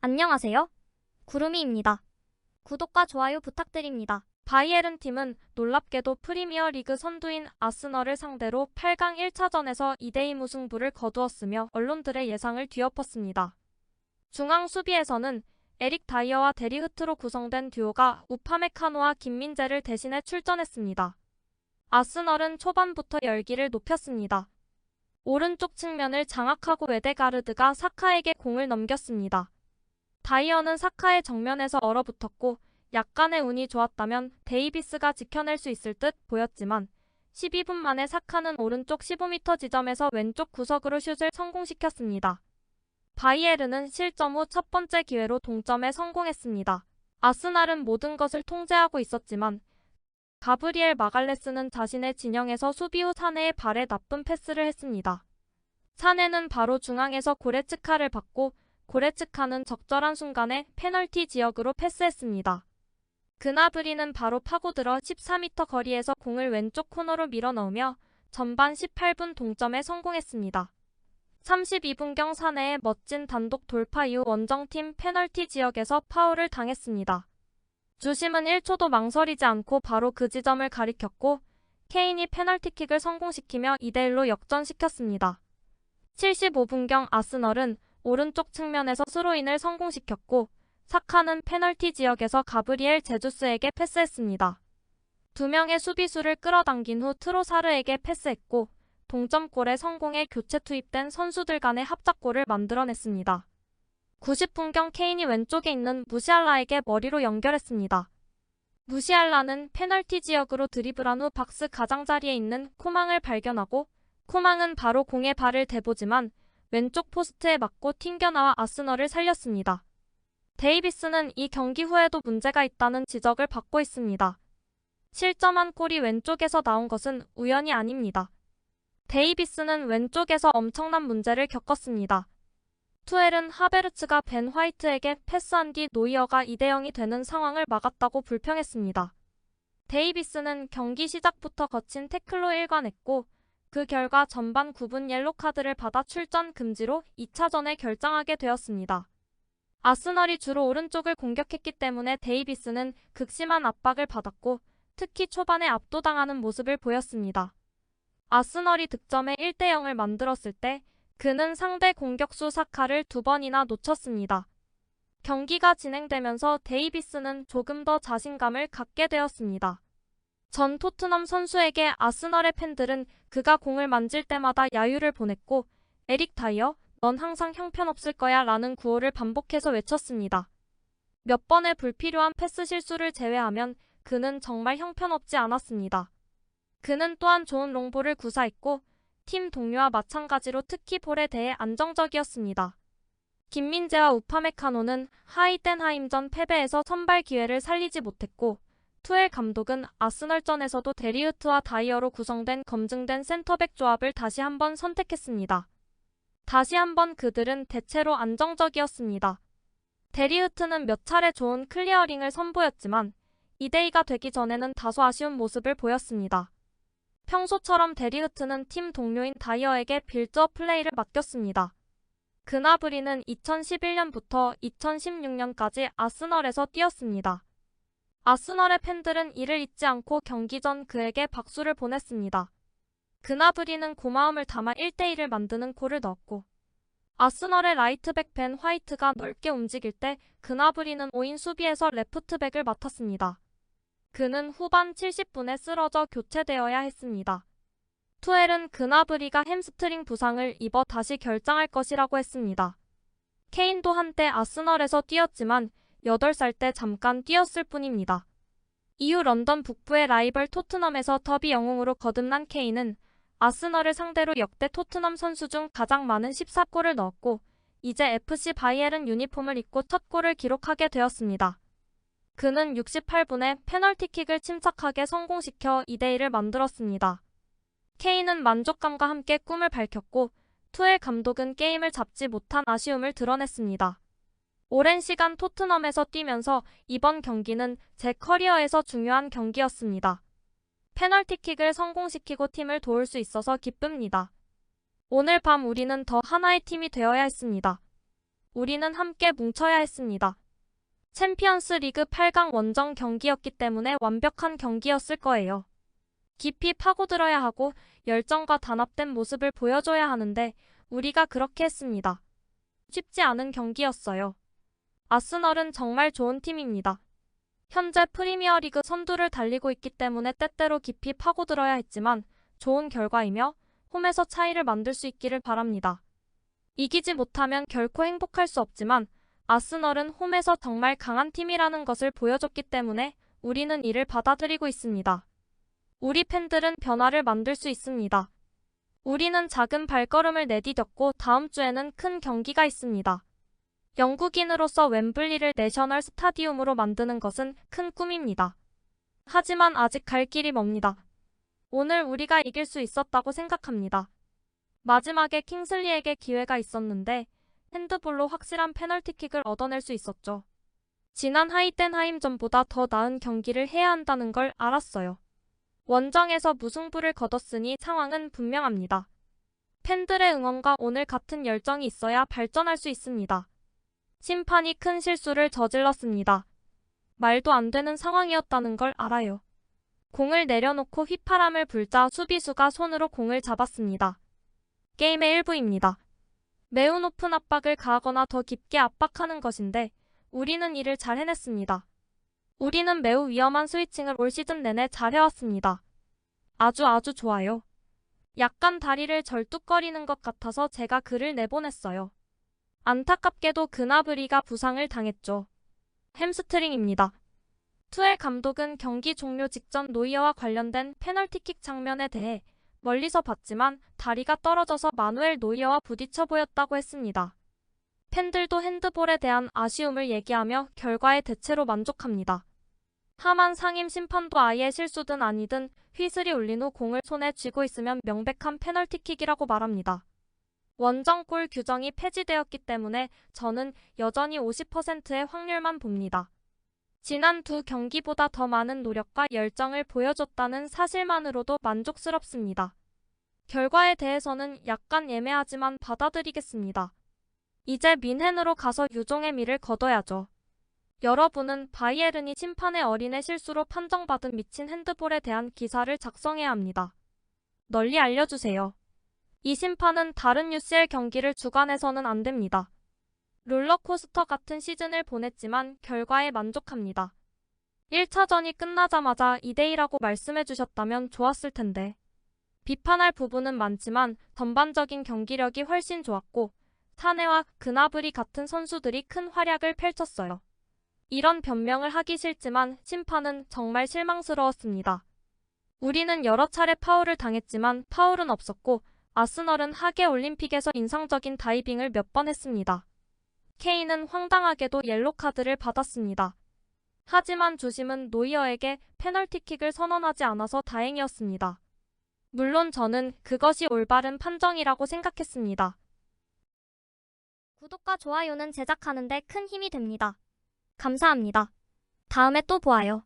안녕하세요. 구름이입니다. 구독과 좋아요 부탁드립니다. 바이에른 팀은 놀랍게도 프리미어리그 선두인 아스널을 상대로 8강 1차전에서 2대2 무승부를 거두었으며 언론들의 예상을 뒤엎었습니다. 중앙 수비에서는 에릭 다이어와 데리 흐트로 구성된 듀오가 우파메카노와 김민재를 대신해 출전했습니다. 아스널은 초반부터 열기를 높였습니다. 오른쪽 측면을 장악하고 웨데가르드가 사카에게 공을 넘겼습니다. 다이어는 사카의 정면에서 얼어붙었고 약간의 운이 좋았다면 데이비스가 지켜낼 수 있을 듯 보였지만 12분 만에 사카는 오른쪽 15m 지점에서 왼쪽 구석으로 슛을 성공시켰습니다. 바이에른은 실점 후 첫 번째 기회로 동점에 성공했습니다. 아스날은 모든 것을 통제하고 있었지만 가브리엘 마갈레스는 자신의 진영에서 수비 후 사네의 발에 나쁜 패스를 했습니다. 사네는 바로 중앙에서 고레츠카를 받고 고레츠카는 적절한 순간에 페널티 지역으로 패스했습니다. 그나브리는 바로 파고들어 14m 거리에서 공을 왼쪽 코너로 밀어넣으며 전반 18분 동점에 성공했습니다. 32분경 사내의 멋진 단독 돌파 이후 원정팀 페널티 지역에서 파울을 당했습니다. 주심은 1초도 망설이지 않고 바로 그 지점을 가리켰고 케인이 페널티킥을 성공시키며 2대1로 역전시켰습니다. 75분경 아스널은 오른쪽 측면에서 스로인을 성공시켰고 사카는 페널티 지역에서 가브리엘 제주스에게 패스했습니다. 두 명의 수비수를 끌어당긴 후 트로사르에게 패스했고 동점골에 성공해 교체 투입된 선수들 간의 합작골을 만들어냈습니다. 90분경 케인이 왼쪽에 있는 무시알라에게 머리로 연결했습니다. 무시알라는 페널티 지역으로 드리블한 후 박스 가장자리에 있는 코망을 발견하고 코망은 바로 공에 발을 대보지만 왼쪽 포스트에 맞고 튕겨나와 아스널을 살렸습니다. 데이비스는 이 경기 후에도 문제가 있다는 지적을 받고 있습니다. 실점한 골이 왼쪽에서 나온 것은 우연이 아닙니다. 데이비스는 왼쪽에서 엄청난 문제를 겪었습니다. 투엘은 하베르츠가 벤 화이트에게 패스한 뒤 노이어가 2대0이 되는 상황을 막았다고 불평했습니다. 데이비스는 경기 시작부터 거친 태클로 일관했고 그 결과 전반 9분 옐로카드를 받아 출전 금지로 2차전에 결장하게 되었습니다. 아스널이 주로 오른쪽을 공격했기 때문에 데이비스는 극심한 압박을 받았고 특히 초반에 압도당하는 모습을 보였습니다. 아스널이 득점에 1대0을 만들었을 때 그는 상대 공격수 사카를 2번이나 놓쳤습니다. 경기가 진행되면서 데이비스는 조금 더 자신감을 갖게 되었습니다. 전 토트넘 선수에게 아스널의 팬들은 그가 공을 만질 때마다 야유를 보냈고 에릭 다이어, 넌 항상 형편없을 거야 라는 구호를 반복해서 외쳤습니다. 몇 번의 불필요한 패스 실수를 제외하면 그는 정말 형편없지 않았습니다. 그는 또한 좋은 롱볼을 구사했고 팀 동료와 마찬가지로 특히 볼에 대해 안정적이었습니다. 김민재와 우파메카노는 하이덴하임전 패배에서 선발 기회를 살리지 못했고 투엘 감독은 아스널전에서도 데리흐트와 다이어로 구성된 검증된 센터백 조합을 다시 한번 선택했습니다. 다시 한번 그들은 대체로 안정적이었습니다. 데리흐트는 몇 차례 좋은 클리어링을 선보였지만 2대2가 되기 전에는 다소 아쉬운 모습을 보였습니다. 평소처럼 데리흐트는 팀 동료인 다이어에게 빌드업 플레이를 맡겼습니다. 그나브리는 2011년부터 2016년까지 아스널에서 뛰었습니다. 아스널의 팬들은 이를 잊지 않고 경기 전 그에게 박수를 보냈습니다. 그나브리는 고마움을 담아 1대1을 만드는 골을 넣었고 아스널의 라이트백 벤 화이트가 넓게 움직일 때 그나브리는 5인 수비에서 레프트백을 맡았습니다. 그는 후반 70분에 쓰러져 교체되어야 했습니다. 투엘은 그나브리가 햄스트링 부상을 입어 다시 결장할 것이라고 했습니다. 케인도 한때 아스널에서 뛰었지만 8살 때 잠깐 뛰었을 뿐입니다. 이후 런던 북부의 라이벌 토트넘에서 더비 영웅으로 거듭난 케인은 아스널을 상대로 역대 토트넘 선수 중 가장 많은 14골을 넣었고 이제 FC 바이에른 유니폼을 입고 첫 골을 기록하게 되었습니다. 그는 68분에 페널티킥을 침착하게 성공시켜 2대1을 만들었습니다. 케인은 만족감과 함께 꿈을 밝혔고 투엘 감독은 게임을 잡지 못한 아쉬움을 드러냈습니다. 오랜 시간 토트넘에서 뛰면서 이번 경기는 제 커리어에서 중요한 경기였습니다. 페널티킥을 성공시키고 팀을 도울 수 있어서 기쁩니다. 오늘 밤 우리는 더 하나의 팀이 되어야 했습니다. 우리는 함께 뭉쳐야 했습니다. 챔피언스 리그 8강 원정 경기였기 때문에 완벽한 경기였을 거예요. 깊이 파고들어야 하고 열정과 단합된 모습을 보여줘야 하는데 우리가 그렇게 했습니다. 쉽지 않은 경기였어요. 아스널은 정말 좋은 팀입니다. 현재 프리미어리그 선두를 달리고 있기 때문에 때때로 깊이 파고들어야 했지만 좋은 결과이며 홈에서 차이를 만들 수 있기를 바랍니다. 이기지 못하면 결코 행복할 수 없지만 아스널은 홈에서 정말 강한 팀이라는 것을 보여줬기 때문에 우리는 이를 받아들이고 있습니다. 우리 팬들은 변화를 만들 수 있습니다. 우리는 작은 발걸음을 내디뎠고 다음 주에는 큰 경기가 있습니다. 영국인으로서 웸블리를 내셔널 스타디움으로 만드는 것은 큰 꿈입니다. 하지만 아직 갈 길이 멉니다. 오늘 우리가 이길 수 있었다고 생각합니다. 마지막에 킹슬리에게 기회가 있었는데 핸드볼로 확실한 페널티킥을 얻어낼 수 있었죠. 지난 하이텐하임전보다 더 나은 경기를 해야 한다는 걸 알았어요. 원정에서 무승부를 거뒀으니 상황은 분명합니다. 팬들의 응원과 오늘 같은 열정이 있어야 발전할 수 있습니다. 심판이 큰 실수를 저질렀습니다. 말도 안 되는 상황이었다는 걸 알아요. 공을 내려놓고 휘파람을 불자 수비수가 손으로 공을 잡았습니다. 게임의 일부입니다. 매우 높은 압박을 가하거나 더 깊게 압박하는 것인데 우리는 이를 잘 해냈습니다. 우리는 매우 위험한 스위칭을 올 시즌 내내 잘 해왔습니다. 아주 좋아요. 약간 다리를 절뚝거리는 것 같아서 제가 글을 내보냈어요. 안타깝게도 그나브리가 부상을 당했죠. 햄스트링입니다. 투엘 감독은 경기 종료 직전 노이어와 관련된 페널티킥 장면에 대해 멀리서 봤지만 다리가 떨어져서 마누엘 노이어와 부딪혀 보였다고 했습니다. 팬들도 핸드볼에 대한 아쉬움을 얘기하며 결과의 대체로 만족합니다. 하만 상임 심판도 아예 실수든 아니든 휘슬이 울린 후 공을 손에 쥐고 있으면 명백한 페널티킥이라고 말합니다. 원정골 규정이 폐지되었기 때문에 저는 여전히 50%의 확률만 봅니다. 지난 두 경기보다 더 많은 노력과 열정을 보여줬다는 사실만으로도 만족스럽습니다. 결과에 대해서는 약간 애매하지만 받아들이겠습니다. 이제 뮌헨으로 가서 유종의 미를 거둬야죠. 여러분은 바이에른이 심판의 어린애 실수로 판정받은 미친 핸드볼에 대한 기사를 작성해야 합니다. 널리 알려주세요. 이 심판은 다른 UCL 경기를 주관해서는 안 됩니다. 롤러코스터 같은 시즌을 보냈지만 결과에 만족합니다. 1차전이 끝나자마자 2대2라고 말씀해 주셨다면 좋았을 텐데. 비판할 부분은 많지만 전반적인 경기력이 훨씬 좋았고 사네와 그나브리 같은 선수들이 큰 활약을 펼쳤어요. 이런 변명을 하기 싫지만 심판은 정말 실망스러웠습니다. 우리는 여러 차례 파울을 당했지만 파울은 없었고 아스널은 하계 올림픽에서 인상적인 다이빙을 몇 번 했습니다. 케인은 황당하게도 옐로카드를 받았습니다. 하지만 주심은 노이어에게 페널티킥을 선언하지 않아서 다행이었습니다. 물론 저는 그것이 올바른 판정이라고 생각했습니다. 구독과 좋아요는 제작하는 데 큰 힘이 됩니다. 감사합니다. 다음에 또 보아요.